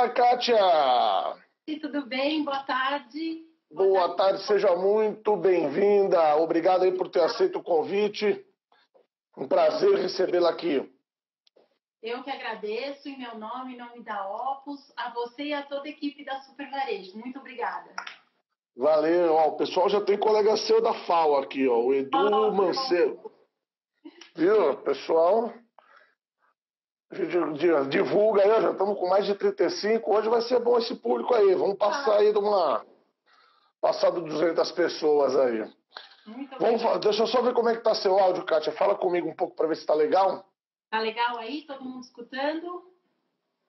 Olá, Kátia! E tudo bem? Boa tarde. Boa tarde, seja muito bem-vinda. Obrigado aí por ter aceito o convite. Um prazer recebê-la aqui. Eu que agradeço, em meu nome, em nome da Opus, a você e a toda a equipe da Super Varejo. Muito obrigada. Valeu, ó, o pessoal já tem colega seu da FAO aqui, ó, o Edu Mancebo. Viu, pessoal? A gente divulga aí, ó, já estamos com mais de 35. Hoje vai ser bom esse público aí. Vamos passar aí de uma... Passar de 200 pessoas aí. Deixa eu só ver como é que tá seu áudio, Kátia. Fala comigo um pouco para ver se tá legal. Tá legal aí? Todo mundo escutando?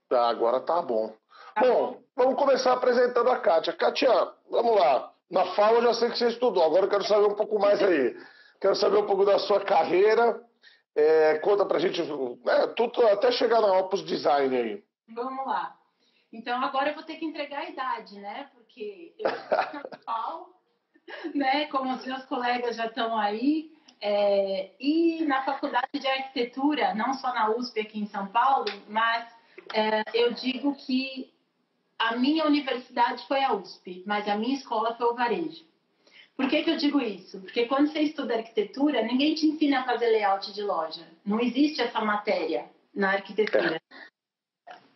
Tá, agora tá bom. Tá bom. Vamos começar apresentando a Kátia. Kátia, vamos lá. Na FAO eu já sei que você estudou, agora eu quero saber um pouco mais aí. Quero saber um pouco da sua carreira. Conta pra gente, tudo até chegar na Opus Design aí. Vamos lá. Então agora eu vou ter que entregar a idade, né? Porque eu sou na FAO, né? Como os meus colegas já estão aí. E na Faculdade de Arquitetura, não só na USP aqui em São Paulo, mas eu digo que a minha universidade foi a USP, mas a minha escola foi o Varejo. Por que eu digo isso? Porque quando você estuda arquitetura, ninguém te ensina a fazer layout de loja. Não existe essa matéria na arquitetura.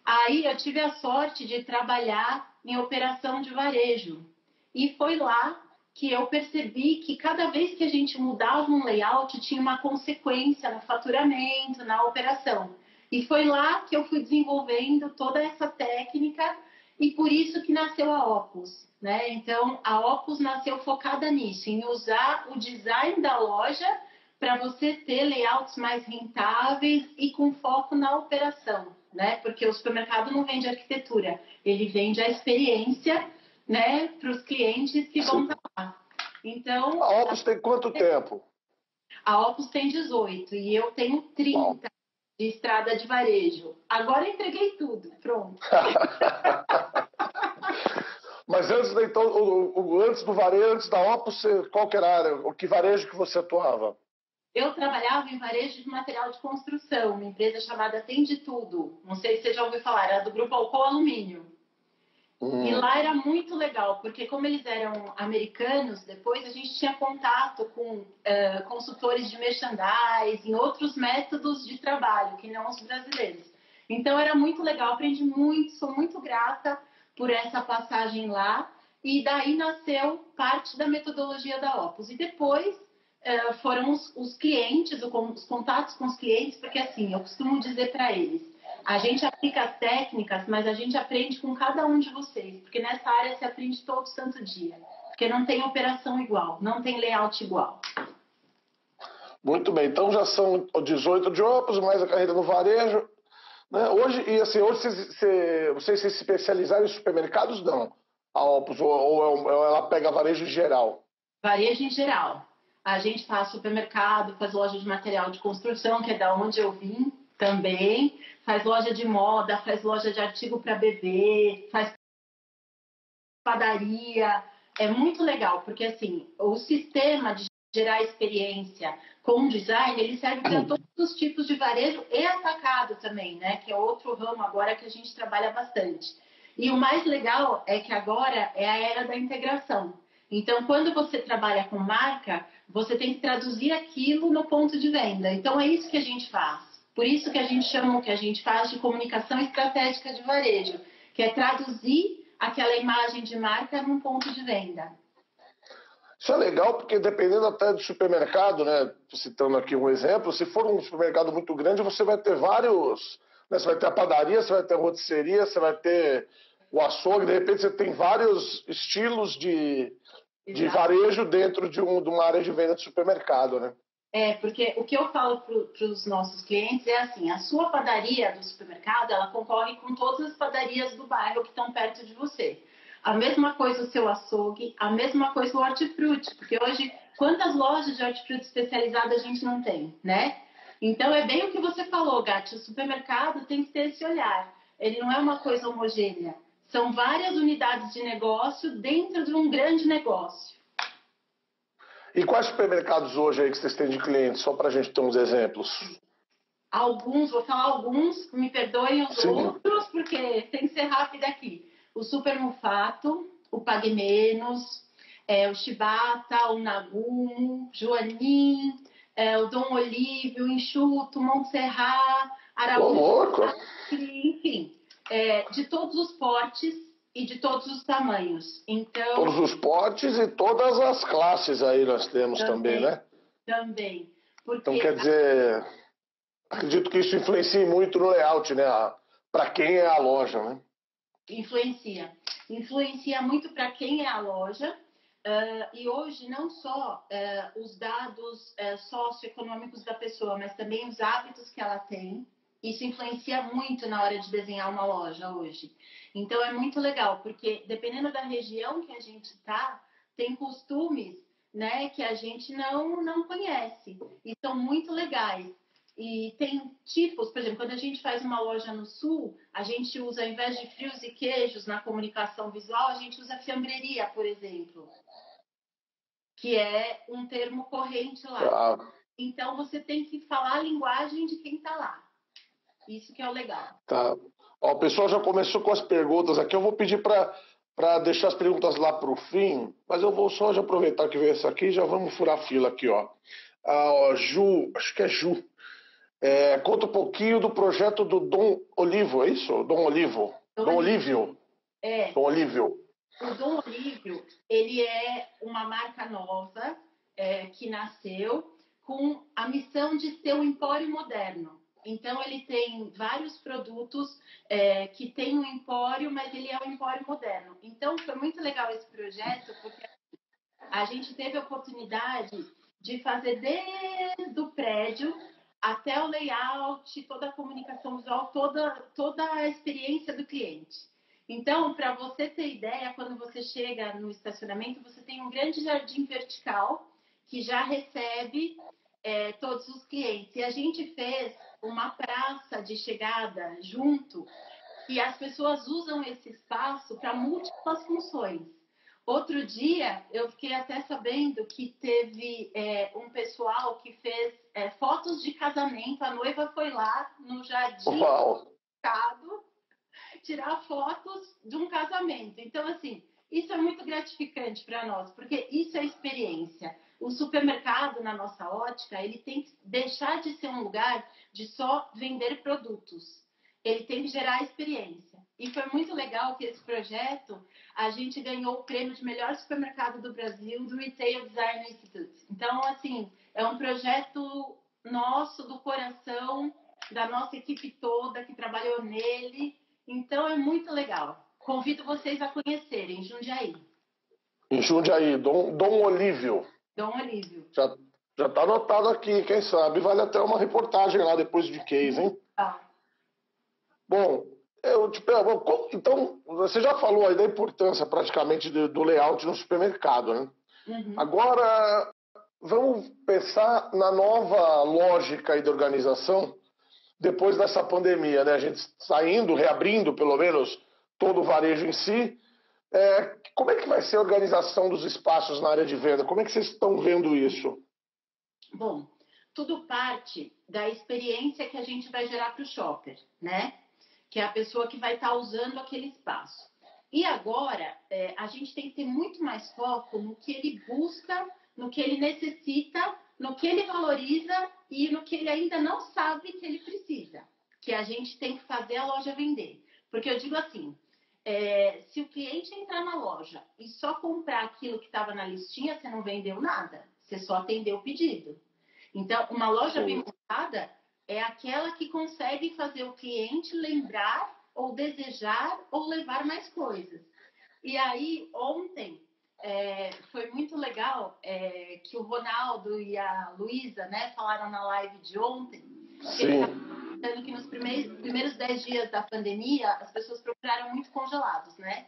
Aí eu tive a sorte de trabalhar em operação de varejo. E foi lá que eu percebi que cada vez que a gente mudava um layout, tinha uma consequência no faturamento, na operação. E foi lá que eu fui desenvolvendo toda essa técnica e por isso que nasceu a Opus, né? Então, a Opus nasceu focada nisso, em usar o design da loja para você ter layouts mais rentáveis e com foco na operação, né? Porque o supermercado não vende arquitetura, ele vende a experiência, né, para os clientes que vão estar lá. Então, a Opus tem quanto tempo? A Opus tem 18 e eu tenho 30 Bom. de estrada de varejo. Agora eu entreguei tudo, pronto. Mas antes, então, antes do varejo, antes da Opus, qual que era a área? Que varejo que você atuava? Eu trabalhava em varejo de material de construção, uma empresa chamada Tem de Tudo. Não sei se você já ouviu falar, era do grupo Alcoa Alumínio. E lá era muito legal, porque como eles eram americanos, depois a gente tinha contato com consultores de merchandising, outros métodos de trabalho, que não os brasileiros. Então era muito legal, aprendi muito, sou muito grata por essa passagem lá. E daí nasceu parte da metodologia da Opus. E depois foram os clientes, os contatos com os clientes, porque assim, eu costumo dizer para eles, a gente aplica as técnicas, mas a gente aprende com cada um de vocês, porque nessa área se aprende todo santo dia, porque não tem operação igual, não tem layout igual. Muito bem, então já são 18 de Opus, mais a carreira no varejo, né? Hoje vocês se especializaram em supermercados, não? A Opus, ou ela pega varejo em geral? Varejo em geral. A gente faz supermercado, faz loja de material de construção, que é da onde eu vim também, faz loja de moda, faz loja de artigo para bebê, faz padaria. É muito legal, porque assim, o sistema de gerar experiência com design, ele serve para todos os tipos de varejo e atacado também, né? Que é outro ramo agora que a gente trabalha bastante. E o mais legal é que agora é a era da integração. Então, quando você trabalha com marca, você tem que traduzir aquilo no ponto de venda. Então, é isso que a gente faz. Por isso que a gente chama o que a gente faz de comunicação estratégica de varejo, que é traduzir aquela imagem de marca num ponto de venda. Isso é legal porque dependendo até do supermercado, né, citando aqui um exemplo, se for um supermercado muito grande, você vai ter vários, né, você vai ter a padaria, você vai ter a rotisseria, você vai ter o açougue, de repente você tem vários estilos de varejo dentro de uma área de venda de supermercado, né? Porque o que eu falo para os nossos clientes é assim, a sua padaria do supermercado, ela concorre com todas as padarias do bairro que estão perto de você. A mesma coisa o seu açougue, a mesma coisa o hortifruti, porque hoje, quantas lojas de hortifruti especializadas a gente não tem, né? Então, é bem o que você falou, Gatti, o supermercado tem que ter esse olhar. Ele não é uma coisa homogênea. São várias unidades de negócio dentro de um grande negócio. E quais supermercados hoje aí que vocês têm de clientes? Só para a gente ter uns exemplos. Alguns, vou falar alguns, me perdoem os Sim. outros, porque tem que ser rápido aqui. O Super Mufato, o Pague Menos, o Shibata, o Nagumo, Joanin, o Dom Olívio, o Enxuto, Montserrat, Ô, Araújo, louco! enfim, de todos os portes e de todos os tamanhos. Então, Todos os portes e todas as classes aí nós temos também, né? Também. Porque Então, quer dizer, acredito que isso influencia muito no layout, né? Para quem é a loja, né? influencia. Influencia muito para quem é a loja. E hoje, não só os dados socioeconômicos da pessoa, mas também os hábitos que ela tem. Isso influencia muito na hora de desenhar uma loja hoje. Então, é muito legal, porque dependendo da região que a gente está, tem costumes, né, que a gente não conhece. E são muito legais. E tem tipos, por exemplo, quando a gente faz uma loja no sul, a gente usa, ao invés de frios e queijos na comunicação visual, a gente usa fiambreria, por exemplo, que é um termo corrente lá. Ah, Então, você tem que falar a linguagem de quem está lá. Isso que é o legal. tá. Ó, o pessoal já começou com as perguntas aqui. Eu vou pedir para deixar as perguntas lá para o fim, mas eu vou só já aproveitar que veio essa aqui e já vamos furar a fila aqui, ó. Ó, Ju, acho que é Ju. Conta um pouquinho do projeto do Dom Olivo, é isso? Dom Olivo? Dom Olívio? Dom Olívio. O Dom Olívio, ele é uma marca nova que nasceu com a missão de ser um empório moderno. Então, ele tem vários produtos que tem um empório, mas ele é um empório moderno. Então, foi muito legal esse projeto, porque a gente teve a oportunidade de fazer desde o prédio até o layout, toda a comunicação visual, toda a experiência do cliente. Então, para você ter ideia, quando você chega no estacionamento, você tem um grande jardim vertical que já recebe todos os clientes. E a gente fez uma praça de chegada junto e as pessoas usam esse espaço para múltiplas funções. Outro dia, eu fiquei até sabendo que teve um pessoal que fez fotos de casamento. A noiva foi lá no jardim tirar fotos de um casamento. Então, assim, isso é muito gratificante para nós, porque isso é experiência. O supermercado, na nossa ótica, ele tem que deixar de ser um lugar de só vender produtos. Ele tem que gerar experiência. E foi muito legal que esse projeto, a gente ganhou o prêmio de melhor supermercado do Brasil do Retail Design Institute. Então, assim, é um projeto nosso, do coração, da nossa equipe toda que trabalhou nele. Então, é muito legal. Convido vocês a conhecerem Jundiaí. Em Jundiaí, Dom Olívio. Dom Olívio. Já está anotado aqui, quem sabe vale até uma reportagem lá depois de case, hein? Tá. Bom, eu te pergunto, então, você já falou aí da importância praticamente do layout no supermercado, né? Uhum. Agora, vamos pensar na nova lógica aí da organização depois dessa pandemia, né? A gente saindo, reabrindo pelo menos todo o varejo em si. Como é que vai ser a organização dos espaços na área de venda? Como é que vocês estão vendo isso? Bom, tudo parte da experiência que a gente vai gerar para o shopper, né? Que é a pessoa que vai estar usando aquele espaço. E agora, a gente tem que ter muito mais foco no que ele busca, no que ele necessita, no que ele valoriza e no que ele ainda não sabe que ele precisa. Que a gente tem que fazer a loja vender. Porque eu digo assim, se o cliente entrar na loja e só comprar aquilo que estava na listinha, você não vendeu nada. Você só atendeu o pedido. Então, uma loja bem montada é aquela que consegue fazer o cliente lembrar ou desejar ou levar mais coisas. E aí, ontem, foi muito legal que o Ronaldo e a Luísa, né, falaram na live de ontem, que nos primeiros 10 dias da pandemia, as pessoas procuraram muito congelados, né?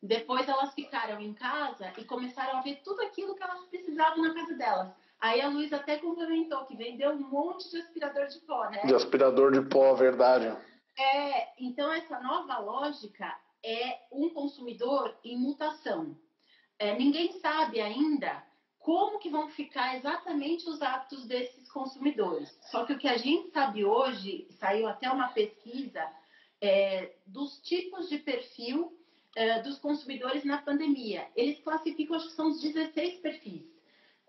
Depois elas ficaram em casa e começaram a ver tudo aquilo que elas precisavam na casa delas. Aí a Luísa até complementou que vendeu um monte de aspirador de pó, né? De aspirador de pó, verdade. Então essa nova lógica é um consumidor em mutação. Ninguém sabe ainda como que vão ficar exatamente os hábitos desses consumidores. Só que o que a gente sabe hoje, saiu até uma pesquisa dos tipos de perfil dos consumidores na pandemia. Eles classificam, acho que são os 16 perfis.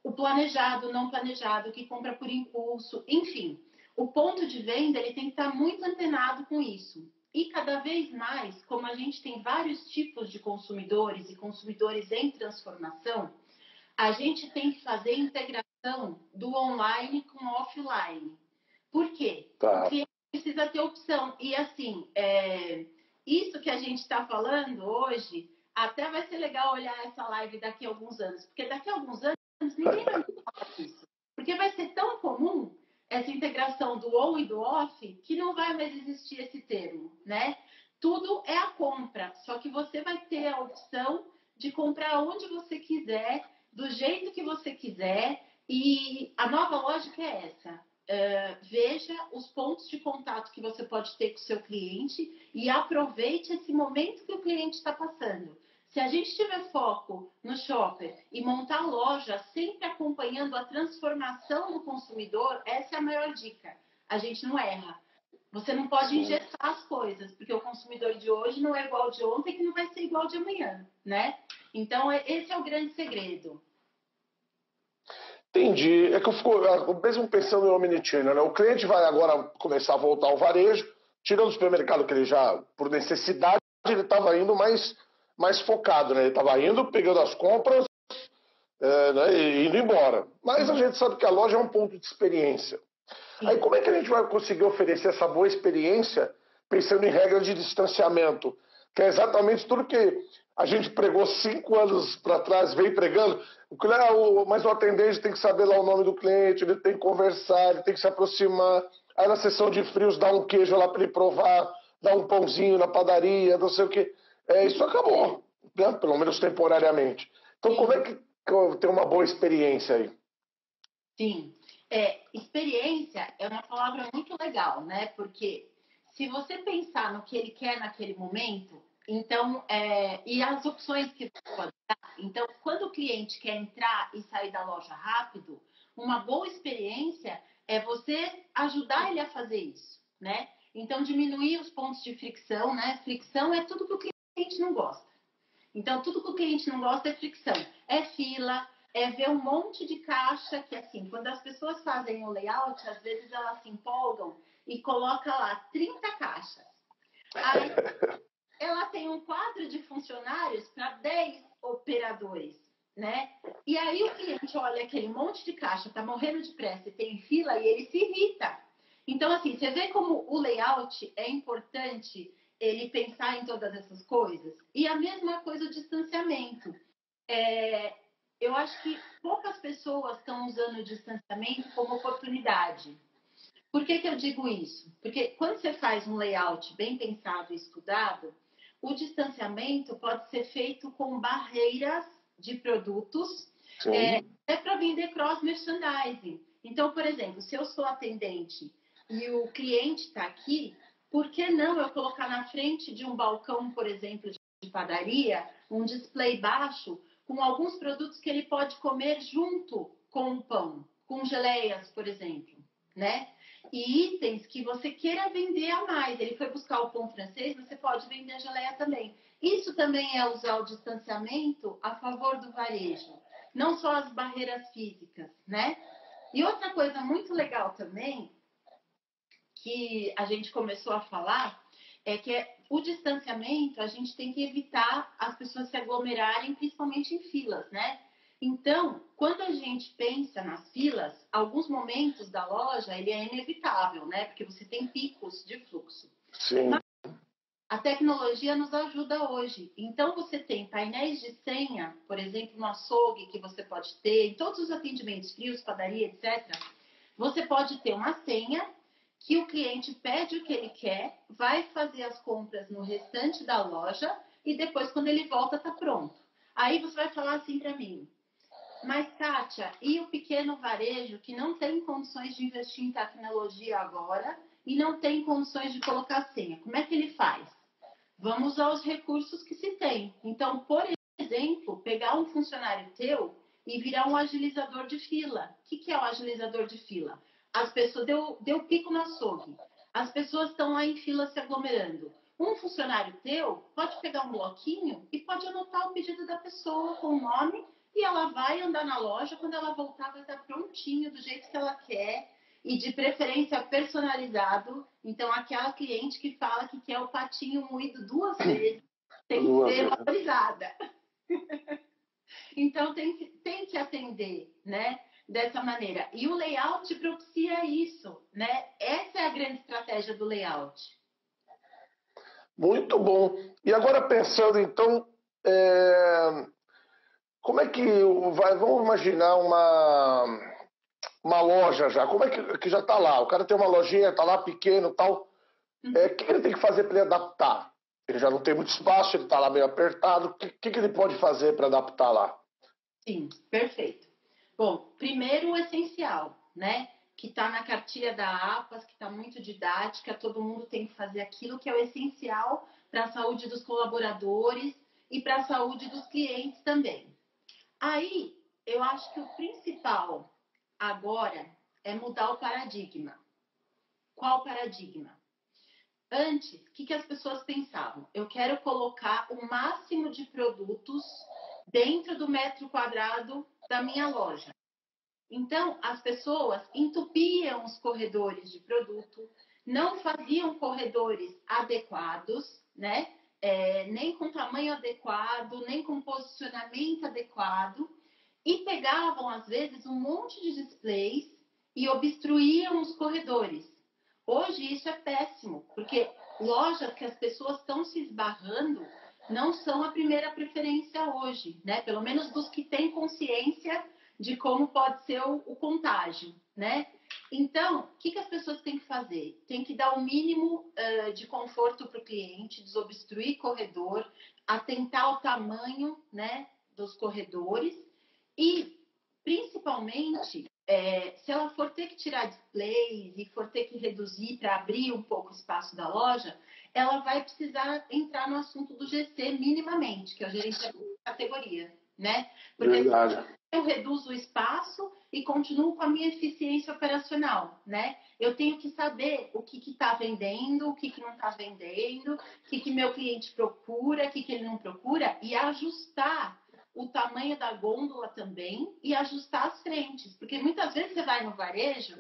O planejado, o não planejado, o que compra por impulso, enfim. O ponto de venda ele tem que estar muito antenado com isso. E cada vez mais, como a gente tem vários tipos de consumidores e consumidores em transformação, a gente tem que fazer integração do online com o offline. Por quê? Tá. O cliente precisa ter opção. E assim, isso que a gente está falando hoje, até vai ser legal olhar essa live daqui a alguns anos. Porque daqui a alguns anos ninguém vai falar isso. Porque vai ser tão comum essa integração do on e do off que não vai mais existir esse termo, né? Tudo é a compra, só que você vai ter a opção de comprar onde você quiser, do jeito que você quiser, e a nova lógica é essa. Veja os pontos de contato que você pode ter com o seu cliente e aproveite esse momento que o cliente está passando. Se a gente tiver foco no shopper e montar a loja sempre acompanhando a transformação do consumidor, essa é a maior dica. A gente não erra. Você não pode engessar as coisas, porque o consumidor de hoje não é igual ao de ontem, que não vai ser igual ao de amanhã, né? Então, esse é o grande segredo. Entendi. É que eu fico mesmo pensando em omnichannel, né? O cliente vai agora começar a voltar ao varejo, tirando o supermercado que ele já, por necessidade, ele estava indo mais focado, né? Ele estava indo, pegando as compras, né? E indo embora. Mas a gente sabe que a loja é um ponto de experiência. Aí como é que a gente vai conseguir oferecer essa boa experiência pensando em regras de distanciamento? Que é exatamente tudo que a gente pregou 5 anos para trás, veio pregando. Mas o atendente tem que saber lá o nome do cliente, ele tem que conversar, ele tem que se aproximar. Aí na sessão de frios dá um queijo lá para ele provar, dá um pãozinho na padaria, não sei o quê. Isso acabou, né? Pelo menos temporariamente. Então como é que eu tenho uma boa experiência aí? Sim. Experiência é uma palavra muito legal, né? Porque se você pensar no que ele quer naquele momento, então, e as opções que você pode dar, então, quando o cliente quer entrar e sair da loja rápido, uma boa experiência é você ajudar ele a fazer isso, né? Então, diminuir os pontos de fricção, né? Fricção é tudo que o cliente não gosta. Então, tudo que o cliente não gosta é fricção. É fila, é ver um monte de caixa, que assim, quando as pessoas fazem o layout, às vezes elas se empolgam e colocam lá 30 caixas. Aí ela tem um quadro de funcionários para 10 operadores, né? E aí o cliente olha aquele monte de caixa, tá morrendo de pressa e tem fila e ele se irrita. Então, assim, você vê como o layout é importante ele pensar em todas essas coisas? E a mesma coisa o distanciamento. Eu acho que poucas pessoas estão usando o distanciamento como oportunidade. Por que eu digo isso? Porque quando você faz um layout bem pensado e estudado, o distanciamento pode ser feito com barreiras de produtos para vender cross-merchandising. Então, por exemplo, se eu sou atendente e o cliente está aqui, por que não eu colocar na frente de um balcão, por exemplo, de padaria, um display baixo com alguns produtos que ele pode comer junto com o pão, com geleias, por exemplo, né? E itens que você queira vender a mais. Ele foi buscar o pão francês, você pode vender a geleia também. Isso também é usar o distanciamento a favor do varejo, não só as barreiras físicas, né? E outra coisa muito legal também, que a gente começou a falar, é que o distanciamento, a gente tem que evitar as pessoas se aglomerarem, principalmente em filas, né? Então, quando a gente pensa nas filas, alguns momentos da loja, ele é inevitável, né? Porque você tem picos de fluxo. Sim. Mas a tecnologia nos ajuda hoje. Então, você tem painéis de senha, por exemplo, no açougue que você pode ter, em todos os atendimentos frios, padaria, etc. Você pode ter uma senha que o cliente pede o que ele quer, vai fazer as compras no restante da loja e depois, quando ele volta, está pronto. Aí você vai falar assim para mim: mas, Kátia, e o pequeno varejo que não tem condições de investir em tecnologia agora e não tem condições de colocar senha? Como é que ele faz? Vamos usar os recursos que se tem. Então, por exemplo, pegar um funcionário teu e virar um agilizador de fila. O que é o agilizador de fila? As pessoas, deu pico no açougue, as pessoas estão lá em fila se aglomerando. Um funcionário teu pode pegar um bloquinho e pode anotar o pedido da pessoa com o nome e ela vai andar na loja, quando ela voltar vai estar prontinho, do jeito que ela quer e de preferência personalizado. Então, aquela cliente que fala que quer o patinho moído 2 vezes tem que ser valorizada. Então, tem que atender, né, dessa maneira. E o layout propicia isso, né? Essa é a grande estratégia do layout. Muito bom. E agora pensando, então, como é que vamos imaginar uma loja já, como é que já está lá? O cara tem uma lojinha, está lá pequeno e tal. O que ele tem que fazer para ele adaptar? Ele já não tem muito espaço, ele está lá meio apertado. O que ele pode fazer para adaptar lá? Sim, perfeito. Bom, primeiro o essencial, né? Que está na cartilha da APAS, que está muito didática, todo mundo tem que fazer aquilo que é o essencial para a saúde dos colaboradores e para a saúde dos clientes também. Aí, eu acho que o principal agora é mudar o paradigma. Qual paradigma? Antes, o que as pessoas pensavam? Eu quero colocar o máximo de produtos dentro do metro quadrado da minha loja. Então, as pessoas entupiam os corredores de produto, não faziam corredores adequados, né? Nem com tamanho adequado, nem com posicionamento adequado, e pegavam, às vezes, um monte de displays e obstruíam os corredores. Hoje isso é péssimo, porque lojas que as pessoas estão se esbarrando não são a primeira preferência hoje, né? Pelo menos dos que têm consciência de como pode ser o contágio, né? Então, o que as pessoas têm que fazer? Tem que dar o mínimo de conforto para o cliente, desobstruir corredor, atentar o tamanho, né, dos corredores e, principalmente, se ela for ter que tirar displays e for ter que reduzir para abrir um pouco o espaço da loja, ela vai precisar entrar no assunto do GC minimamente, que é o gerenciamento de categoria, né? Porque eu reduzo o espaço e continuo com a minha eficiência operacional, né? Eu tenho que saber o que está vendendo, o que não está vendendo, o que meu cliente procura, o que ele não procura, e ajustar o tamanho da gôndola também e ajustar as frentes. Porque muitas vezes você vai no varejo,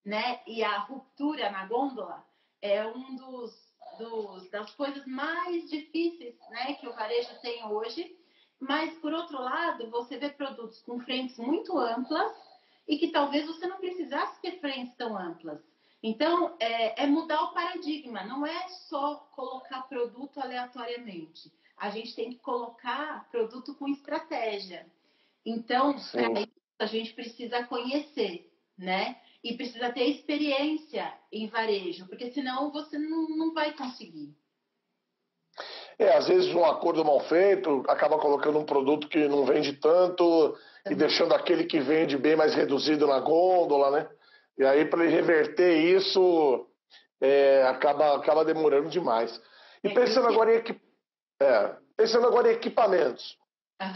né? E a ruptura na gôndola é das coisas mais difíceis, né, que o varejo tem hoje. Mas, por outro lado, você vê produtos com frentes muito amplas e que talvez você não precisasse ter frentes tão amplas. Então, é mudar o paradigma. Não é só colocar produto aleatoriamente. A gente tem que colocar produto com estratégia. Então, para isso, a gente precisa conhecer, né? E precisa ter experiência em varejo, porque senão você não vai conseguir. Às vezes um acordo mal feito acaba colocando um produto que não vende tanto e deixando aquele que vende bem mais reduzido na gôndola, né? E aí, para ele reverter isso, acaba demorando demais. E pensando agora em equipamentos,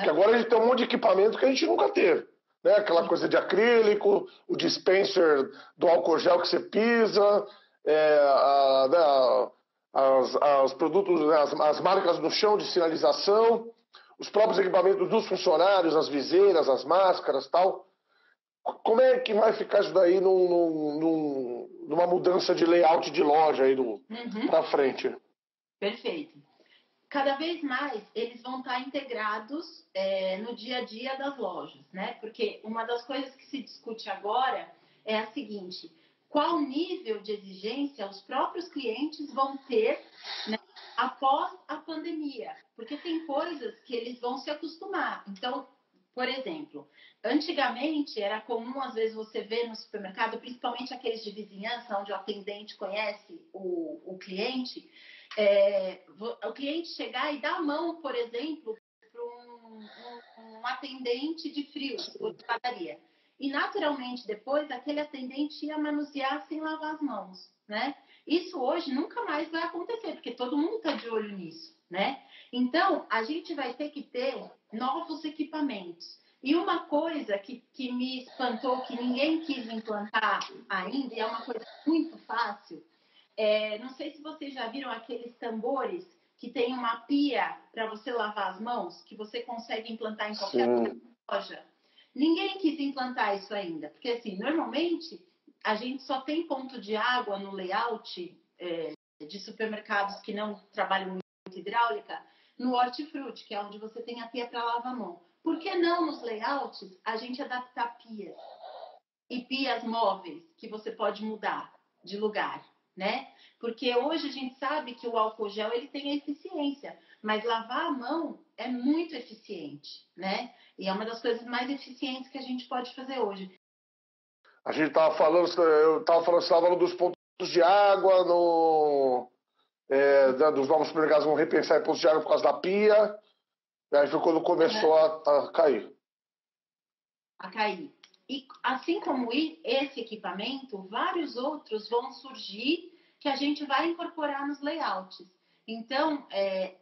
que agora a gente tem um monte de equipamento que a gente nunca teve. Né? Aquela coisa de acrílico, o dispenser do álcool gel que você pisa, os produtos, as marcas no chão de sinalização, os próprios equipamentos dos funcionários, as viseiras, as máscaras, tal. Como é que vai ficar isso daí numa mudança de layout de loja aí para frente? Perfeito. Cada vez mais eles vão estar integrados no dia a dia das lojas, né? Porque uma das coisas que se discute agora é a seguinte: qual nível de exigência os próprios clientes vão ter, né, após a pandemia? Porque tem coisas que eles vão se acostumar. Então, por exemplo, antigamente era comum, às vezes, você ver no supermercado, principalmente aqueles de vizinhança, onde o atendente conhece o cliente, o cliente chegar e dar a mão, por exemplo, para um atendente de frios ou de padaria. E, naturalmente, depois, aquele atendente ia manusear sem lavar as mãos, né? Isso hoje nunca mais vai acontecer, porque todo mundo está de olho nisso, né? Então, a gente vai ter que ter novos equipamentos. E uma coisa que me espantou, que ninguém quis implantar ainda, e é uma coisa muito fácil, não sei se vocês já viram aqueles tambores que tem uma pia para você lavar as mãos, que você consegue implantar em qualquer loja. Ninguém quis implantar isso ainda, porque assim, normalmente a gente só tem ponto de água no layout de supermercados que não trabalham muito hidráulica, no hortifruti, que é onde você tem a pia para lavar a mão. Por que não nos layouts a gente adaptar pias? E pias móveis, que você pode mudar de lugar, né? Porque hoje a gente sabe que o álcool gel ele tem a eficiência, mas lavar a mão é muito eficiente, né? E é uma das coisas mais eficientes que a gente pode fazer hoje. A gente estava falando, eu estava falando dos pontos de água, dos novos supermercados vão repensar em pontos de água por causa da pia. E aí foi quando começou a cair. A cair. E assim como esse equipamento, vários outros vão surgir que a gente vai incorporar nos layouts. Então,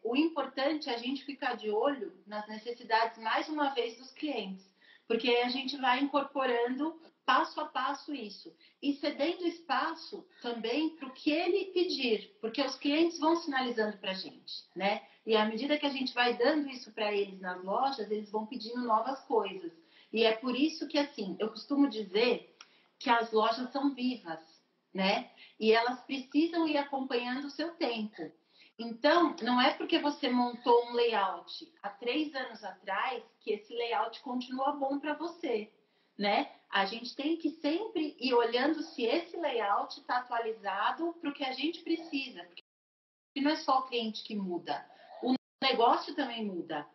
o importante é a gente ficar de olho nas necessidades, mais uma vez, dos clientes. Porque a gente vai incorporando passo a passo isso. E cedendo espaço também para o que ele pedir. Porque os clientes vão sinalizando para a gente, né? E à medida que a gente vai dando isso para eles nas lojas, eles vão pedindo novas coisas. E é por isso que, assim, eu costumo dizer que as lojas são vivas, né? E elas precisam ir acompanhando o seu tempo. Então, não é porque você montou um layout há 3 anos atrás que esse layout continua bom para você, né? A gente tem que sempre ir olhando se esse layout está atualizado para o que a gente precisa. Porque não é só o cliente que muda, o negócio também muda.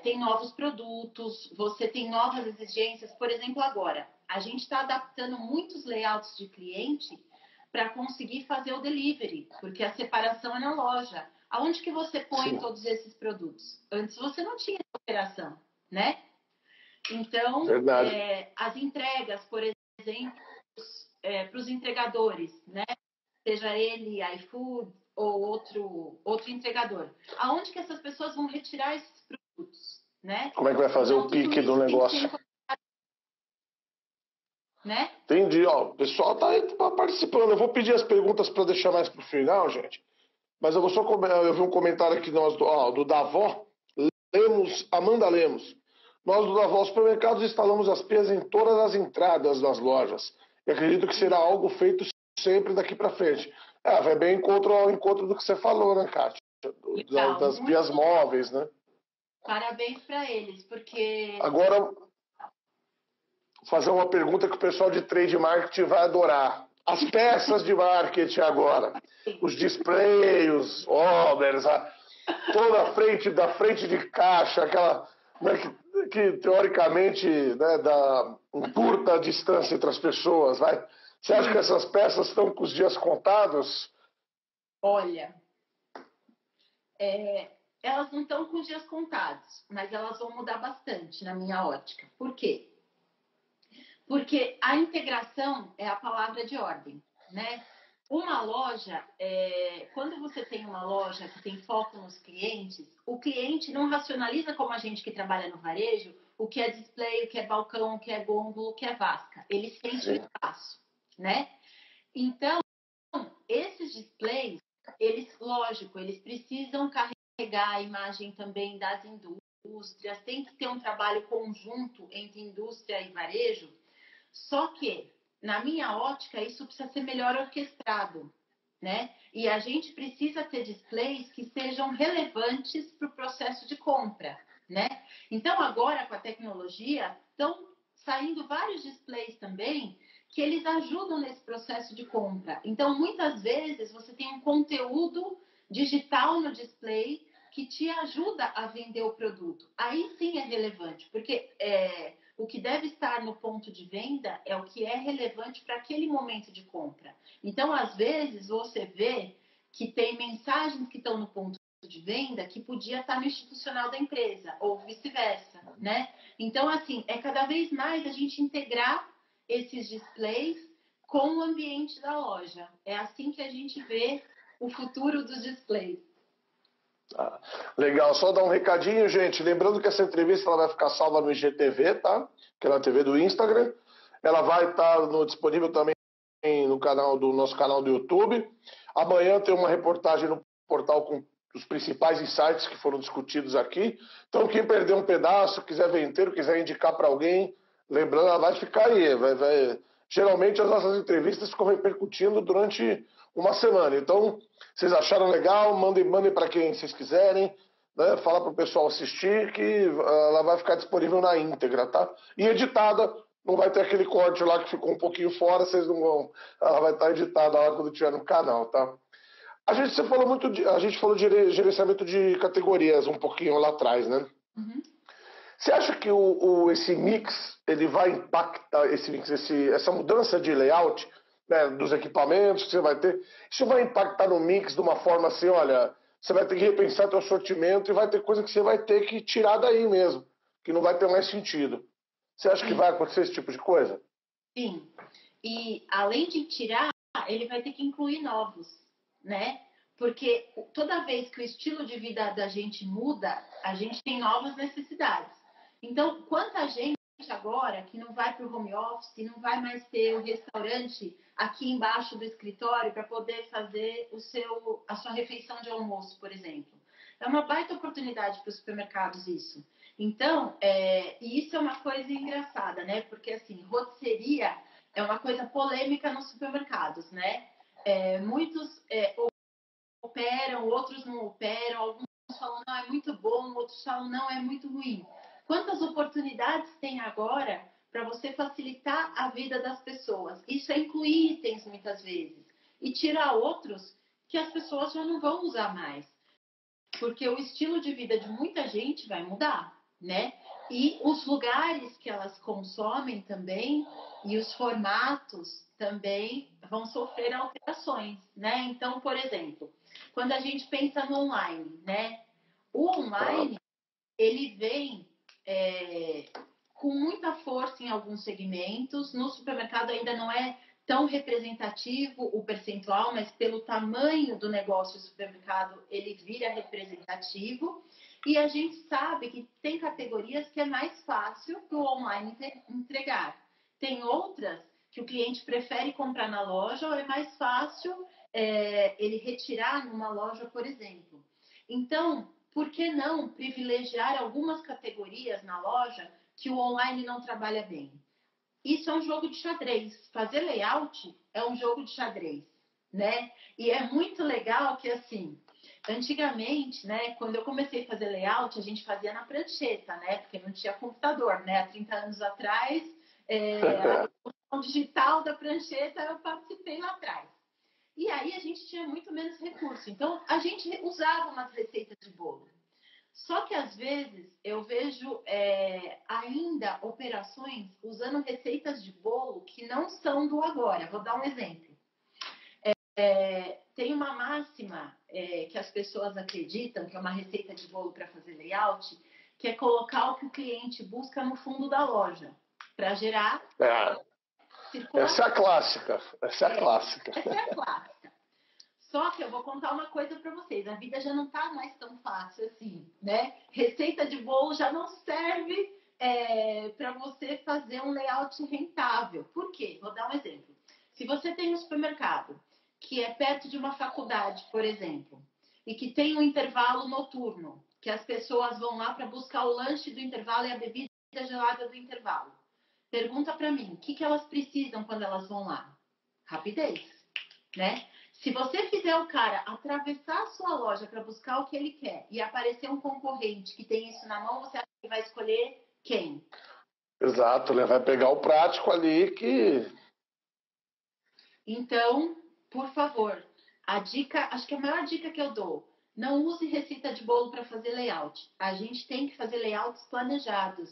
Tem novos produtos, você tem novas exigências. Por exemplo, agora, a gente está adaptando muitos layouts de cliente para conseguir fazer o delivery, porque a separação é na loja. Aonde que você põe todos esses produtos? Antes você não tinha essa operação, né? Então, as entregas, por exemplo, para os entregadores, né? Seja ele iFood ou outro entregador. Aonde que essas pessoas vão retirar esses produtos, né? Como é que vai fazer o pique do negócio? Né? Entendi, ó. O pessoal tá aí participando. Eu vou pedir as perguntas para deixar mais pro final, gente. Mas eu vou só eu vi um comentário aqui do Davó Amanda Lemos. Nós do Davó Supermercados instalamos as pias em todas as entradas das lojas. E acredito que será algo feito sempre daqui para frente. Vai bem ao encontro do que você falou, né, Kátia? Das pias móveis, né? Parabéns para eles, porque... Agora, fazer uma pergunta que o pessoal de trade marketing vai adorar. As peças de marketing agora. Os displays, os overs, toda a frente de caixa, aquela que teoricamente, né, dá encurta a distância entre as pessoas. Você acha que essas peças estão com os dias contados? Olha, elas não estão com os dias contados, mas elas vão mudar bastante na minha ótica. Por quê? Porque a integração é a palavra de ordem, né? Uma loja, quando você tem uma loja que tem foco nos clientes, o cliente não racionaliza como a gente que trabalha no varejo, o que é display, o que é balcão, o que é gôndola, o que é vasca. Ele sente o espaço, né? Então, esses displays, lógico, eles precisam carregar a imagem também das indústrias, tem que ter um trabalho conjunto entre indústria e varejo, só que, na minha ótica, isso precisa ser melhor orquestrado, né? E a gente precisa ter displays que sejam relevantes para o processo de compra, né? Então, agora, com a tecnologia, estão saindo vários displays também que eles ajudam nesse processo de compra. Então, muitas vezes, você tem um conteúdo digital no display que te ajuda a vender o produto. Aí sim é relevante, porque o que deve estar no ponto de venda é o que é relevante para aquele momento de compra. Então, às vezes, você vê que tem mensagens que estão no ponto de venda que podia estar no institucional da empresa, ou vice-versa, né? Então, assim, cada vez mais a gente integrar esses displays com o ambiente da loja. É assim que a gente vê o futuro dos displays. Ah, legal, só dar um recadinho, gente. Lembrando que essa entrevista ela vai ficar salva no IGTV, tá? Que é na TV do Instagram. Ela vai estar disponível também no canal do nosso canal do YouTube. Amanhã tem uma reportagem no portal com os principais insights que foram discutidos aqui. Então, quem perdeu um pedaço, quiser ver inteiro, quiser indicar para alguém, lembrando, ela vai ficar aí. Geralmente as nossas entrevistas ficam repercutindo durante uma semana. Então, vocês acharam legal, mandem para quem vocês quiserem, né? Fala para o pessoal assistir que ela vai ficar disponível na íntegra, tá? E editada, não vai ter aquele corte lá que ficou um pouquinho fora, vocês não vão. Ela vai estar editada lá quando tiver no canal, tá? A gente falou de gerenciamento de categorias um pouquinho lá atrás, né? Uhum. Você acha que esse mix ele vai impactar essa mudança de layout, né, dos equipamentos que você vai ter? Isso vai impactar no mix de uma forma assim, olha, você vai ter que repensar seu sortimento e vai ter coisa que você vai ter que tirar daí mesmo, que não vai ter mais sentido. Você acha que vai acontecer esse tipo de coisa? Sim. E além de tirar, ele vai ter que incluir novos, né? Porque toda vez que o estilo de vida da gente muda, a gente tem novas necessidades. Então, quanta gente agora que não vai para o home office, não vai mais ter o restaurante aqui embaixo do escritório para poder fazer a sua refeição de almoço, por exemplo. É uma baita oportunidade para os supermercados isso. Então, e isso é uma coisa engraçada, né? Porque, assim, rotisseria é uma coisa polêmica nos supermercados, né? Muitos operam, outros não operam, alguns falam, não, é muito bom, outros falam, não, é muito ruim. Quantas oportunidades tem agora para você facilitar a vida das pessoas? Isso é incluir itens, muitas vezes, e tirar outros que as pessoas já não vão usar mais. Porque o estilo de vida de muita gente vai mudar, né? E os lugares que elas consomem também e os formatos também vão sofrer alterações, né? Então, por exemplo, quando a gente pensa no online, né? O online, ele vem com muita força em alguns segmentos. No supermercado ainda não é tão representativo o percentual, mas pelo tamanho do negócio do supermercado, ele vira representativo. E a gente sabe que tem categorias que é mais fácil para o online entregar. Tem outras que o cliente prefere comprar na loja ou é mais fácil ele retirar numa loja, por exemplo. Então, por que não privilegiar algumas categorias na loja que o online não trabalha bem? Isso é um jogo de xadrez. Fazer layout é um jogo de xadrez, né? E é muito legal que, assim, antigamente, né, quando eu comecei a fazer layout, a gente fazia na prancheta, né? Porque não tinha computador, né? Há 30 anos atrás, a revolução digital da prancheta eu participei lá atrás. E aí a gente tinha muito menos recurso. Então, a gente usava umas receitas de bolo. Só que, às vezes, eu vejo ainda operações usando receitas de bolo que não são do agora. Vou dar um exemplo. Tem uma máxima que as pessoas acreditam, que é uma receita de bolo para fazer layout, que é colocar o que o cliente busca no fundo da loja, para gerar circulação. Essa é a clássica. Essa é a clássica. Essa é a clássica. Só que eu vou contar uma coisa para vocês. A vida já não está mais tão fácil assim, né? Receita de bolo já não serve para você fazer um layout rentável. Por quê? Vou dar um exemplo. Se você tem um supermercado que é perto de uma faculdade, por exemplo, e que tem um intervalo noturno, que as pessoas vão lá para buscar o lanche do intervalo e a bebida gelada do intervalo. Pergunta para mim, o que elas precisam quando elas vão lá? Rapidez, né? Se você fizer o cara atravessar a sua loja para buscar o que ele quer e aparecer um concorrente que tem isso na mão, você acha que vai escolher quem? Exato, ele vai pegar o prático ali que... Então, por favor, acho que a maior dica que eu dou, não use receita de bolo para fazer layout. A gente tem que fazer layouts planejados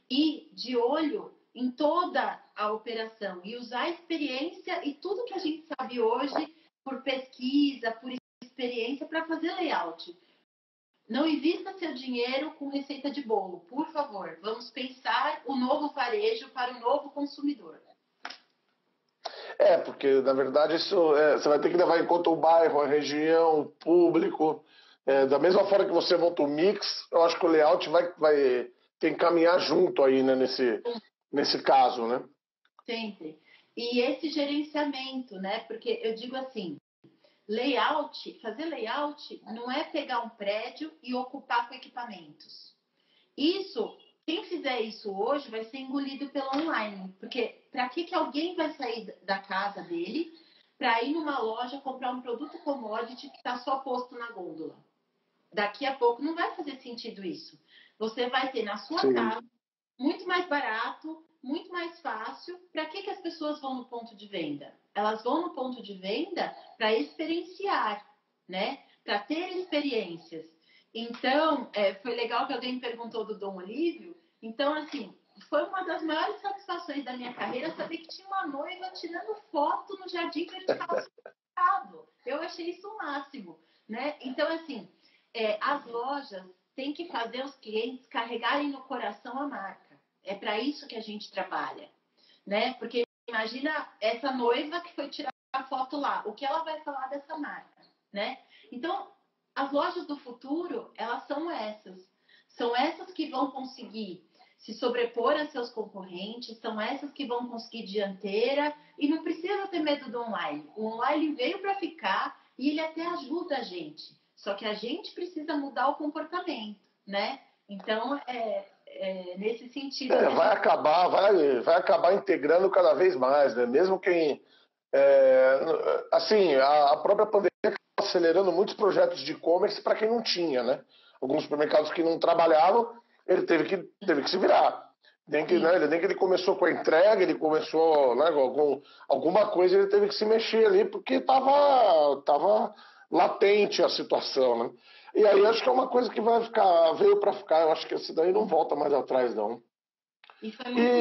e de olho em toda a operação e usar a experiência e tudo que a gente sabe hoje por pesquisa, por experiência para fazer layout. Não invista seu dinheiro com receita de bolo, por favor. Vamos pensar o novo varejo para o novo consumidor. Porque na verdade isso você vai ter que levar em conta o bairro, a região, o público, Da mesma forma que você monta o mix, eu acho que o layout vai ter que caminhar junto aí, né, nesse caso, né? Sempre. E esse gerenciamento, né? Porque eu digo assim, fazer layout não é pegar um prédio e ocupar com equipamentos. Isso, quem fizer isso hoje vai ser engolido pelo online. Porque para que alguém vai sair da casa dele para ir numa loja comprar um produto commodity que está só posto na gôndola? Daqui a pouco não vai fazer sentido isso. Você vai ter na sua Sim. casa, muito mais barato, muito mais fácil. Para que as pessoas vão no ponto de venda? Elas vão no ponto de venda para experienciar, né? Para ter experiências. Então, foi legal que alguém perguntou do Dom Olívio. Então, assim, foi uma das maiores satisfações da minha carreira saber que tinha uma noiva tirando foto no Jardim Vertical. Eu achei isso o máximo, né? Então, assim, as lojas têm que fazer os clientes carregarem no coração a marca. É para isso que a gente trabalha, né? Porque imagina essa noiva que foi tirar a foto lá, o que ela vai falar dessa marca, né? Então, as lojas do futuro, elas são essas que vão conseguir se sobrepor a seus concorrentes, são essas que vão conseguir dianteira e não precisa ter medo do online. O online veio para ficar e ele até ajuda a gente. Só que a gente precisa mudar o comportamento, né? Então, nesse sentido... Vai acabar integrando cada vez mais, né? Mesmo quem... assim, a própria pandemia acabou acelerando muitos projetos de e-commerce para quem não tinha, né? Alguns supermercados que não trabalhavam, ele teve que se virar. Nem que ele começou com a entrega, ele começou, né, alguma coisa, ele teve que se mexer ali, porque tava latente a situação, né? E aí acho que é uma coisa que veio para ficar, eu acho que esse daí não volta mais atrás, não. E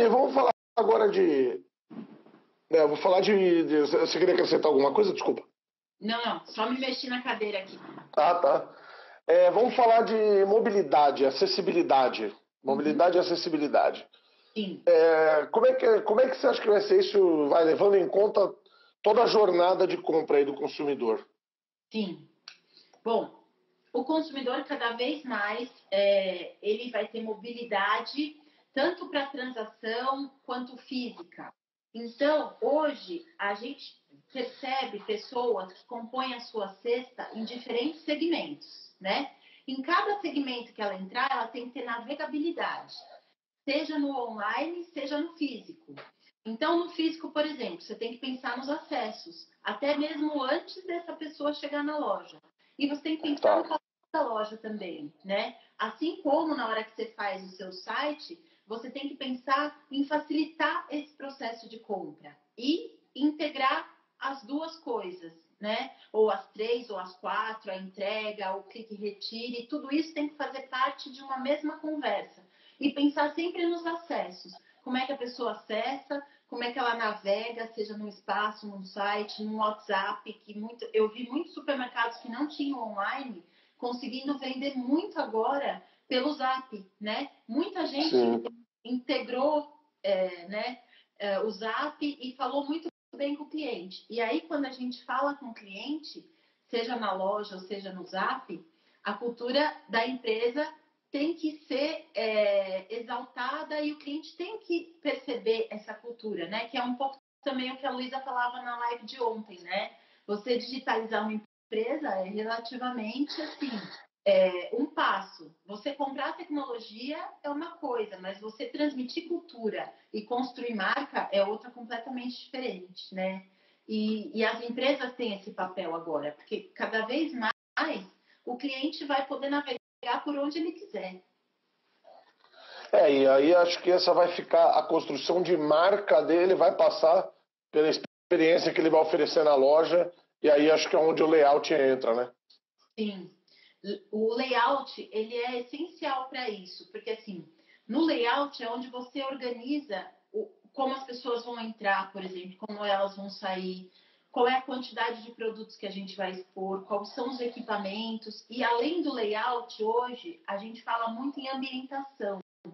vamos falar agora eu vou falar você queria acrescentar alguma coisa? Desculpa. Não, só me mexi na cadeira aqui. Tá. Vamos falar de mobilidade, acessibilidade. Mobilidade e acessibilidade. Sim. Como é que você acha que vai ser isso, vai levando em conta toda a jornada de compra aí do consumidor? Sim. Bom, o consumidor cada vez mais ele vai ter mobilidade tanto para transação quanto física. Então, hoje, a gente percebe pessoas que compõem a sua cesta em diferentes segmentos, né? Em cada segmento que ela entrar, ela tem que ter navegabilidade, seja no online, seja no físico. Então, no físico, por exemplo, você tem que pensar nos acessos, até mesmo antes dessa pessoa chegar na loja. E você tem que pensar no padrão da loja também, né? Assim como na hora que você faz o seu site, você tem que pensar em facilitar esse processo de compra e integrar as duas coisas, né? Ou as 3, ou as 4, a entrega, o clique e retire, tudo isso tem que fazer parte de uma mesma conversa. E pensar sempre nos acessos. Como é que a pessoa acessa, como é que ela navega, seja no espaço, no site, no WhatsApp, eu vi muitos supermercados que não tinham online, conseguindo vender muito agora pelo Zap, né? Muita gente integrou o Zap e falou muito bem com o cliente. E aí, quando a gente fala com o cliente, seja na loja ou seja no Zap, a cultura da empresa tem que ser exaltada e o cliente tem que perceber essa cultura, né? Que é um pouco também o que a Luísa falava na live de ontem, né? Você digitalizar uma empresa é relativamente assim, um passo. Você comprar tecnologia é uma coisa, mas você transmitir cultura e construir marca é outra completamente diferente, né? E as empresas têm esse papel agora, porque cada vez mais o cliente vai poder navegar por onde ele quiser. E aí acho que essa vai ficar, a construção de marca dele vai passar pela experiência que ele vai oferecer na loja, e aí acho que é onde o layout entra, né? Sim. O layout, ele é essencial para isso, porque assim, no layout é onde você organiza como as pessoas vão entrar, por exemplo, como elas vão sair, qual é a quantidade de produtos que a gente vai expor, quais são os equipamentos. E além do layout, hoje, a gente fala muito em ambientação. O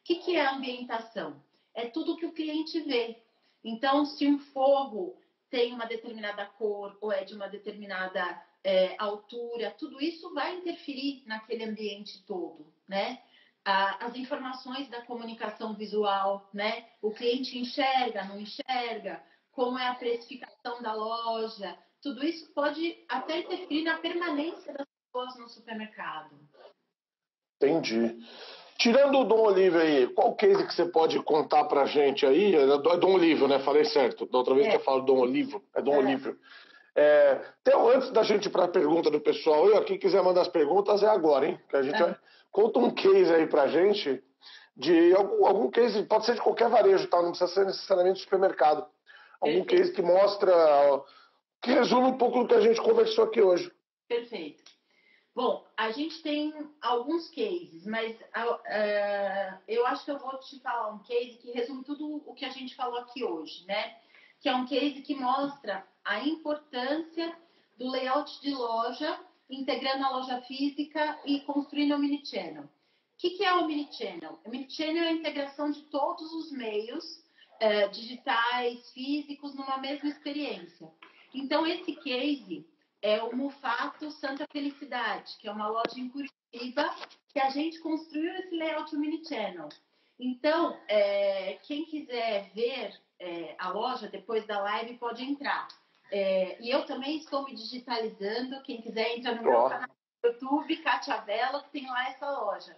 que é ambientação? É tudo que o cliente vê. Então, se um forro tem uma determinada cor ou é de uma determinada altura, tudo isso vai interferir naquele ambiente todo, né? As informações da comunicação visual, né? O cliente enxerga, não enxerga, como é a precificação da loja, tudo isso pode até interferir na permanência das pessoas no supermercado. Entendi. Tirando o Dom Olívio aí, qual case que você pode contar pra gente aí? É Dom Olívio, né? Falei certo. Da outra vez que eu falo Dom Olívio, é Dom Olívio. Então, antes da gente ir para a pergunta do pessoal, quem quiser mandar as perguntas é agora, hein? Que a gente conta um case aí pra gente de algum case, pode ser de qualquer varejo, tá? Não precisa ser necessariamente supermercado. Algum case que mostra, que resume um pouco do que a gente conversou aqui hoje. Perfeito. Bom, a gente tem alguns cases, mas eu acho que eu vou te falar um case que resume tudo o que a gente falou aqui hoje, né? Que é um case que mostra a importância do layout de loja, integrando a loja física e construindo o Omnichannel. O que é o Omnichannel? O Omnichannel é a integração de todos os meios digitais, físicos, numa mesma experiência. Então, esse case é o Mufato Santa Felicidade, que é uma loja em Curitiba, que a gente construiu esse layout Omnichannel. Então, quem quiser ver a loja depois da live pode entrar. E eu também estou me digitalizando. Quem quiser entra no meu canal do YouTube, Kátia Belo, que tem lá essa loja.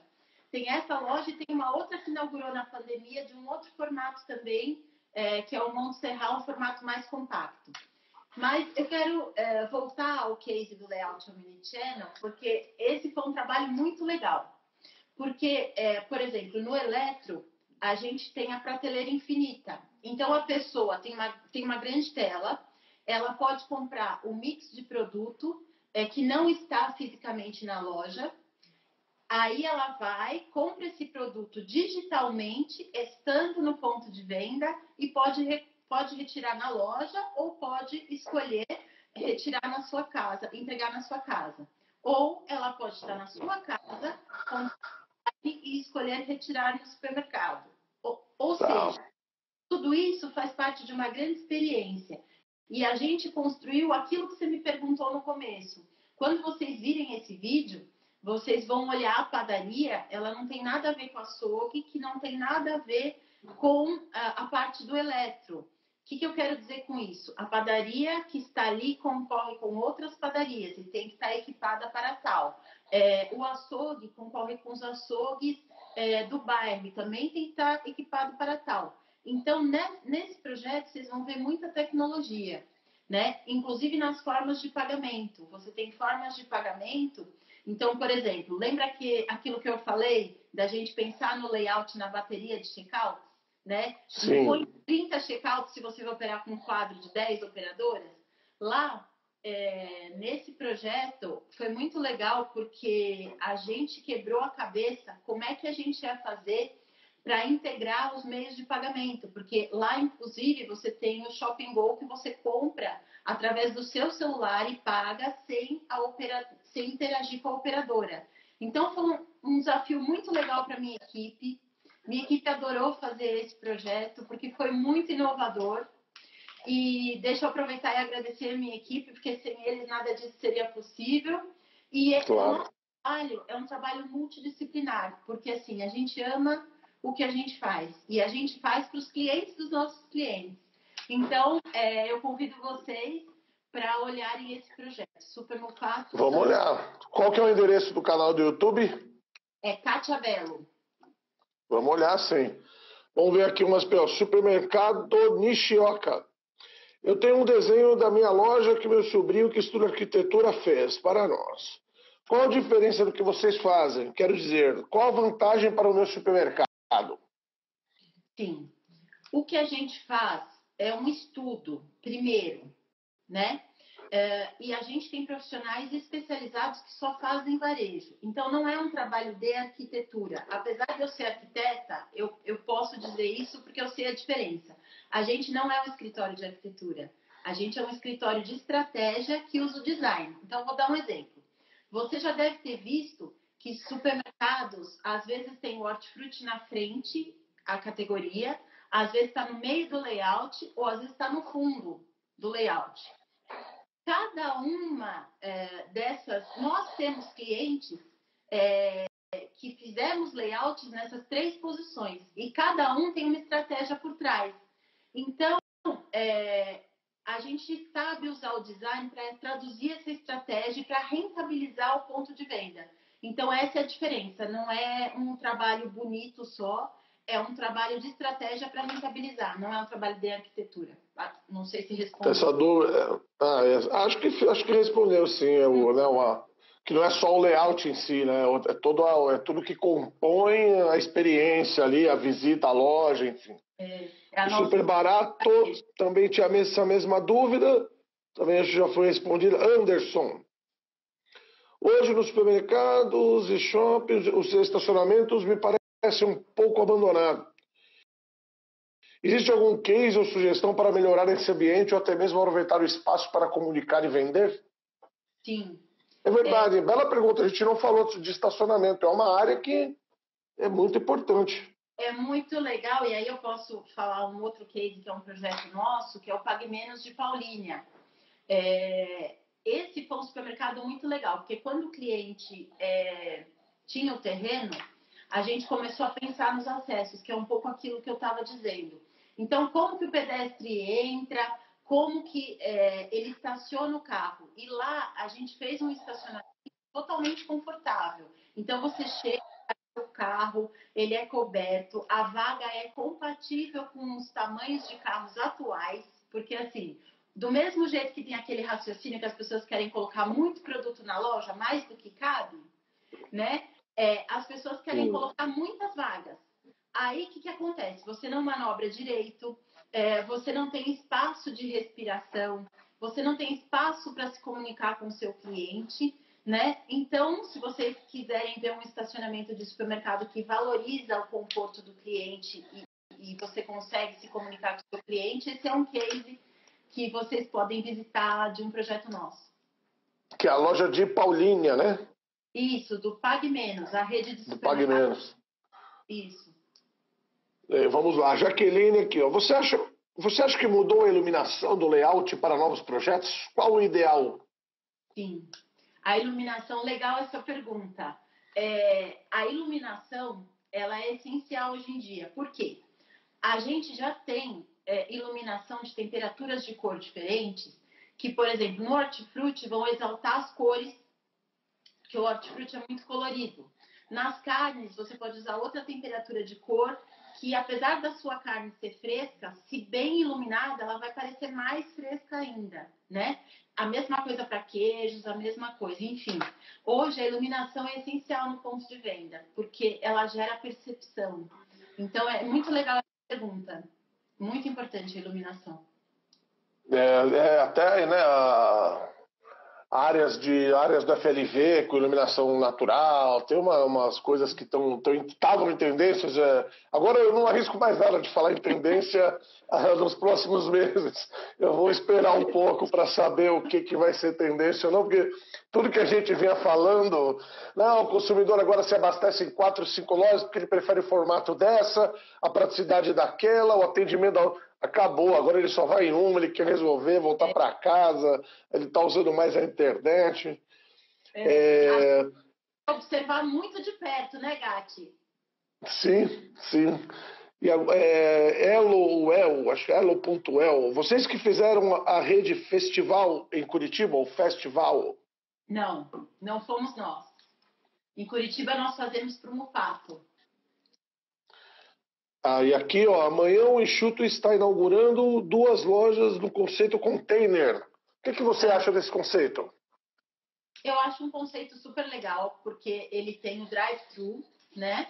Tem essa loja e tem uma outra que inaugurou na pandemia, de um outro formato também, que é o Monte Serral, um formato mais compacto. Mas eu quero voltar ao case do layout Omnichannel, porque esse foi um trabalho muito legal. Porque, por exemplo, no Eletro, a gente tem a prateleira infinita. Então, a pessoa tem uma grande tela, ela pode comprar o mix de produto que não está fisicamente na loja. Aí ela vai, compra esse produto digitalmente, estando no ponto de venda, e pode retirar na loja ou pode escolher retirar na sua casa, entregar na sua casa. Ou ela pode estar na sua casa e escolher retirar no supermercado. Ou seja, tudo isso faz parte de uma grande experiência. E a gente construiu aquilo que você me perguntou no começo. Quando vocês virem esse vídeo, vocês vão olhar a padaria, ela não tem nada a ver com açougue, que não tem nada a ver com a parte do Eletro. O que eu quero dizer com isso? A padaria que está ali concorre com outras padarias e tem que estar equipada para tal. O açougue concorre com os açougues do bairro e também tem que estar equipado para tal. Então, nesse projeto, vocês vão ver muita tecnologia, né? Inclusive nas formas de pagamento. Você tem formas de pagamento. Então, por exemplo, lembra aquilo que eu falei da gente pensar no layout na bateria de checkouts, né? Sim. Põe 30 checkouts se você vai operar com um quadro de 10 operadoras. Lá, nesse projeto, foi muito legal porque a gente quebrou a cabeça como é que a gente ia fazer para integrar os meios de pagamento, porque lá, inclusive, você tem o Shopping Go que você compra através do seu celular e paga sem interagir com a operadora. Então, foi um desafio muito legal para a minha equipe. Minha equipe adorou fazer esse projeto, porque foi muito inovador. E deixa eu aproveitar e agradecer a minha equipe, porque sem eles nada disso seria possível. E Claro. é um trabalho multidisciplinar, porque assim, a gente ama o que a gente faz. E a gente faz para os clientes dos nossos clientes. Então, eu convido vocês para olharem esse projeto. Super Mufato. Vamos olhar. Qual que é o endereço do canal do YouTube? É Kátia Belo. Vamos olhar, sim. Vamos ver aqui umas pelas. Supermercado Nishioka. Eu tenho um desenho da minha loja que meu sobrinho que estuda arquitetura fez para nós. Qual a diferença do que vocês fazem? Quero dizer, qual a vantagem para o meu supermercado? Sim. O que a gente faz é um estudo, primeiro, né? E a gente tem profissionais especializados que só fazem varejo. Então, não é um trabalho de arquitetura. Apesar de eu ser arquiteta, eu posso dizer isso porque eu sei a diferença. A gente não é um escritório de arquitetura. A gente é um escritório de estratégia que usa o design. Então, vou dar um exemplo. Você já deve ter visto que supermercados, às vezes, tem o hortifruti na frente, a categoria, às vezes está no meio do layout ou às vezes está no fundo do layout. cada uma dessas, nós temos clientes que fizemos layouts nessas 3 posições e cada um tem uma estratégia por trás. Então, a gente sabe usar o design para traduzir essa estratégia para rentabilizar o ponto de venda. Então, essa é a diferença. Não é um trabalho bonito só, é um trabalho de estratégia para rentabilizar, não é um trabalho de arquitetura. Não sei se respondeu. Essa dúvida, acho que respondeu sim, que não é só o layout em si, né? É tudo que compõe a experiência ali, a visita à loja, enfim. O Super Barato também tinha essa mesma dúvida, também já foi respondida. Anderson, hoje nos supermercados e shoppings, os estacionamentos me parecem um pouco abandonados. Existe algum case ou sugestão para melhorar esse ambiente ou até mesmo aproveitar o espaço para comunicar e vender? Sim. É verdade, bela pergunta. A gente não falou de estacionamento, é uma área que é muito importante. É muito legal, e aí eu posso falar um outro case que é um projeto nosso, que é o Pague Menos de Paulínia. Esse foi um supermercado muito legal, porque quando o cliente tinha o terreno, a gente começou a pensar nos acessos, que é um pouco aquilo que eu estava dizendo. Então, como que o pedestre entra, como que ele estaciona o carro. E lá a gente fez um estacionamento totalmente confortável. Então, você chega no carro, ele é coberto, a vaga é compatível com os tamanhos de carros atuais, porque assim, do mesmo jeito que tem aquele raciocínio que as pessoas querem colocar muito produto na loja, mais do que cabe, né? As pessoas querem colocar muitas vagas. Aí, o que acontece? Você não manobra direito, você não tem espaço de respiração, você não tem espaço para se comunicar com o seu cliente, né? Então, se vocês quiserem ver um estacionamento de supermercado que valoriza o conforto do cliente e você consegue se comunicar com o seu cliente, esse é um case que vocês podem visitar de um projeto nosso. Que é a loja de Paulínia, né? Isso, do Pague Menos, a rede de supermercado. Do Pague Menos. Isso. Vamos lá, Jaqueline aqui, ó. Você acha que mudou a iluminação do layout para novos projetos? Qual o ideal? Sim. A iluminação, legal essa pergunta. A iluminação, ela é essencial hoje em dia. Por quê? A gente já tem iluminação de temperaturas de cor diferentes, que, por exemplo, no hortifruti vão exaltar as cores, que o hortifruti é muito colorido. Nas carnes, você pode usar outra temperatura de cor, que apesar da sua carne ser fresca, se bem iluminada, ela vai parecer mais fresca ainda, né? A mesma coisa para queijos, a mesma coisa, enfim. Hoje a iluminação é essencial no ponto de venda, porque ela gera percepção. Então é muito legal essa pergunta. Muito importante a iluminação. Até, né, áreas do FLV com iluminação natural, tem umas coisas que estavam em tendências. Agora eu não arrisco mais nada de falar em tendência nos próximos meses. Eu vou esperar um pouco para saber o que vai ser tendência ou não, porque tudo que a gente vinha falando, não, o consumidor agora se abastece em 4, 5 lojas porque ele prefere o formato dessa, a praticidade daquela, o atendimento acabou, agora ele só vai em uma, ele quer resolver, voltar para casa, ele está usando mais a internet. Observar muito de perto, né, Gatti? Sim, sim. E acho que é Elo.el, vocês que fizeram a rede Festival em Curitiba, o Festival? Não fomos nós. Em Curitiba nós fazemos para o Mufato. E aqui, ó, amanhã o Enxuto está inaugurando 2 lojas no conceito container. O que você acha desse conceito? Eu acho um conceito super legal, porque ele tem o drive-thru, né?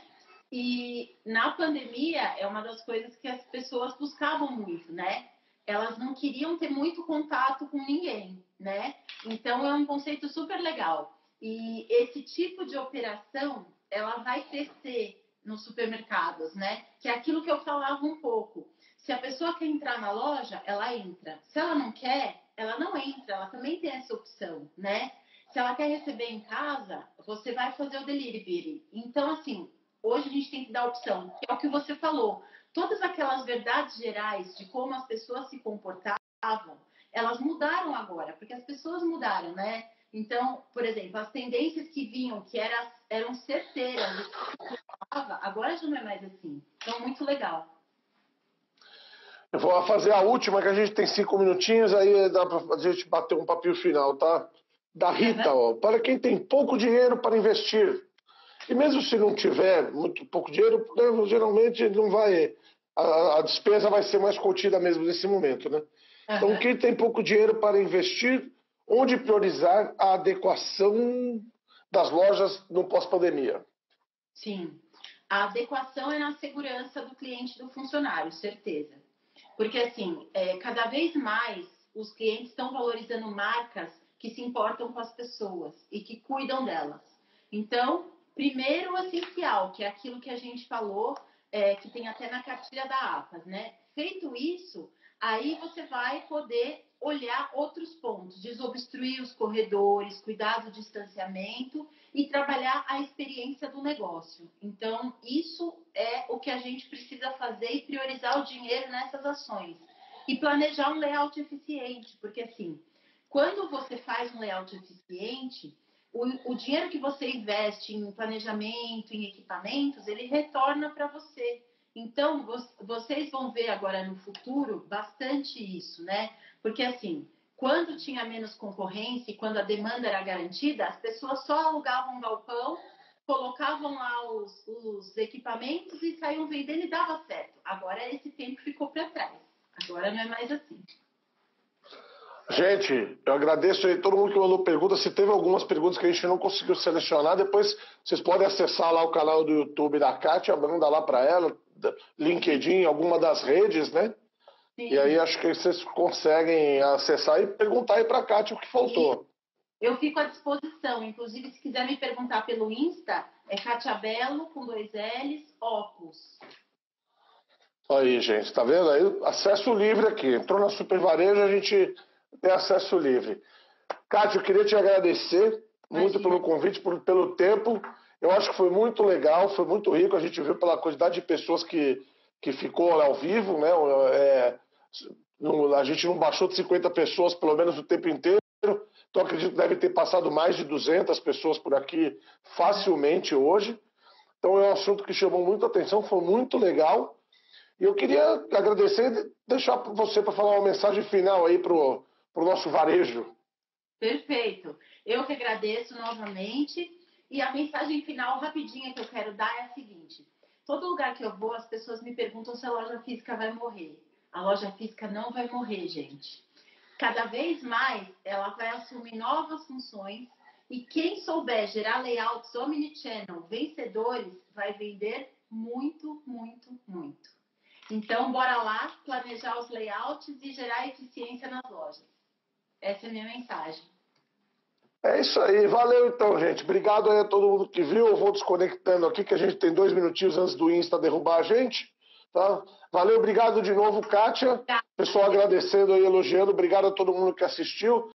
E na pandemia é uma das coisas que as pessoas buscavam muito, né? Elas não queriam ter muito contato com ninguém, né? Então é um conceito super legal. E esse tipo de operação, ela vai crescer nos supermercados, né? Que é aquilo que eu falava um pouco. Se a pessoa quer entrar na loja, ela entra. Se ela não quer, ela não entra. Ela também tem essa opção, né? Se ela quer receber em casa, você vai fazer o delivery. Então, assim, hoje a gente tem que dar opção, que é o que você falou. Todas aquelas verdades gerais de como as pessoas se comportavam, elas mudaram agora, porque as pessoas mudaram, né? Então, por exemplo, as tendências que vinham, que eram certeiras, agora já não é mais assim. Então, muito legal. Eu vou fazer a última, que a gente tem 5 minutinhos, aí dá para a gente bater um papinho final, tá? Da Rita, ó. Para quem tem pouco dinheiro para investir, e mesmo se não tiver muito pouco dinheiro, né, geralmente não vai, a despesa vai ser mais contida mesmo nesse momento, né? Então, quem tem pouco dinheiro para investir, onde priorizar a adequação das lojas no pós-pandemia? Sim, a adequação é na segurança do cliente e do funcionário, certeza. Porque, assim, cada vez mais os clientes estão valorizando marcas que se importam com as pessoas e que cuidam delas. Então, primeiro o essencial, que é aquilo que a gente falou, que tem até na cartilha da APAS, né? Feito isso, aí você vai poder olhar outros pontos, desobstruir os corredores, cuidar do distanciamento e trabalhar a experiência do negócio. Então, isso é o que a gente precisa fazer e priorizar o dinheiro nessas ações. E planejar um layout eficiente, porque assim, quando você faz um layout eficiente, o dinheiro que você investe em planejamento, em equipamentos, ele retorna para você. Então, vocês vão ver agora no futuro bastante isso, né? Porque assim, quando tinha menos concorrência e quando a demanda era garantida, as pessoas só alugavam um galpão, colocavam lá os equipamentos e saíam vendendo e dava certo. Agora esse tempo ficou para trás. Agora não é mais assim. Gente, eu agradeço aí todo mundo que mandou perguntas. Se teve algumas perguntas que a gente não conseguiu selecionar, depois vocês podem acessar lá o canal do YouTube da Kátia, manda lá para ela, LinkedIn, alguma das redes, né? Sim. E aí acho que vocês conseguem acessar e perguntar aí para a Kátia o que faltou. Eu fico à disposição. Inclusive, se quiser me perguntar pelo Insta, é Kátia Belo, com 2 L's, Opus. Aí, gente, tá vendo? Aí, acesso livre aqui. Entrou na Super Varejo, a gente tem acesso livre. Kátia, eu queria te agradecer muito pelo convite, pelo tempo. Eu acho que foi muito legal, foi muito rico. A gente viu pela quantidade de pessoas que ficou lá ao vivo, né? A gente não baixou de 50 pessoas, pelo menos o tempo inteiro. Então, acredito que deve ter passado mais de 200 pessoas por aqui facilmente hoje. Então, é um assunto que chamou muita atenção, foi muito legal. E eu queria agradecer e deixar você para falar uma mensagem final aí para o nosso varejo. Perfeito. Eu que agradeço novamente. E a mensagem final rapidinha que eu quero dar é a seguinte. Todo lugar que eu vou, as pessoas me perguntam se a loja física vai morrer. A loja física não vai morrer, gente. Cada vez mais, ela vai assumir novas funções e quem souber gerar layouts omnichannel vencedores vai vender muito, muito, muito. Então, bora lá planejar os layouts e gerar eficiência nas lojas. Essa é a minha mensagem. É isso aí. Valeu então, gente. Obrigado aí a todo mundo que viu. Eu vou desconectando aqui, que a gente tem 2 minutinhos antes do Insta derrubar a gente. Tá? Valeu, obrigado de novo, Kátia. Pessoal agradecendo aí, elogiando. Obrigado a todo mundo que assistiu.